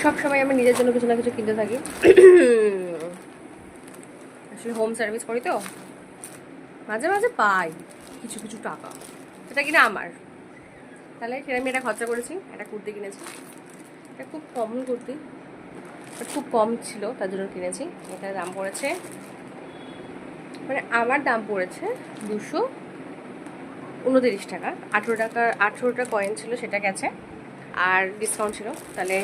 সব সময় আমি নিজের জন্য কিছু না কিছু কিনতে থাকি। আসলে হোম সার্ভিস করি তো মাঝে মাঝে পাই কিছু কিছু টাকা, সেটা কিনা আমার। তাহলে সেটা আমি এটা খরচা করেছি। একটা কুর্তি কিনেছি, এটা খুব কমন কুর্তি, খুব কম ছিল তার জন্য কিনেছি। এটার দাম পড়েছে, মানে আমার দাম পড়েছে 229 টাকা। 18টা কয়েন ছিল, সেটা গেছে, আর ডিসকাউন্ট ছিল। তাহলে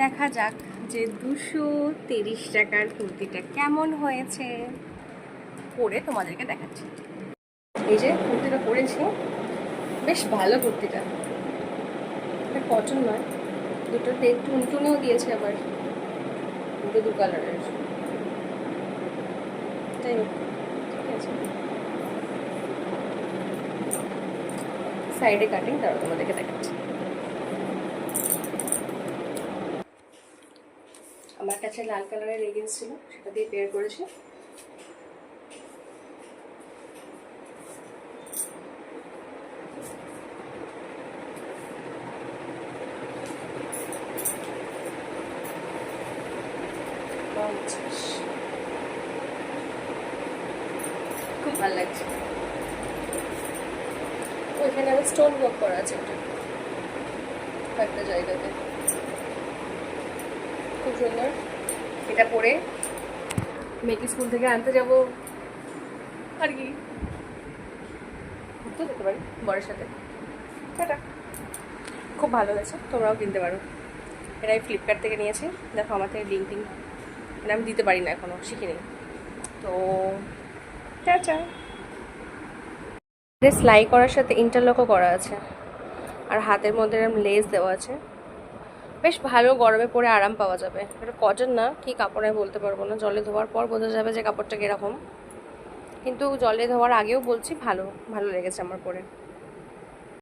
দেখা যাক যে 230 টাকার কুর্তিটা কেমন হয়েছে, পরে তোমাদেরকে দেখাচ্ছি। এই যে কুর্তিটা পরেছি, বেশ ভালো কুর্তিটা। এটা কটন নয়, দুটোতে টুনটুনিও দিয়েছে আবার, দু কালারের। যাই হোক, ঠিক আছে। সাইডে কাটিং, তারপর তোমাদেরকে দেখাচ্ছি। আমার কাছে লাল কালারের লেগিংস ছিল, সেটা দিয়ে পেয়ার করেছি। খুব ভালো লাগছে। ওইখানে আবার স্টোন ওয়ার্ক করা আছে একটা জায়গাতে, খুব সুন্দর। এটা পরে মেয়েকে স্কুল থেকে আনতে যাব আর কি, ঘুরতে যেতে পারি বরের সাথে। এটা খুব ভালো হয়েছে, তোমরাও কিনতে পারো। এটা আমি ফ্লিপকার্ট থেকে নিয়েছি। দেখো আমার থেকে লিঙ্ক টিঙ্ক মানে আমি দিতে পারি না, এখনও শিখিনি। তো সেলাই করার সাথে ইন্টারলকও করা আছে, আর হাতের মধ্যে এরকম লেস দেওয়া আছে। বেশ ভালো, গরমে পরে আরাম পাওয়া যাবে। এটা কটন না, কি কাপড় আমি বলতে পারবো না, জলে ধোয়ার পর বোঝা যাবে যে কাপড়টা কীরকম। কিন্তু জলে ধোয়ার আগেও বলছি ভালো ভালো লেগেছে আমার পরে।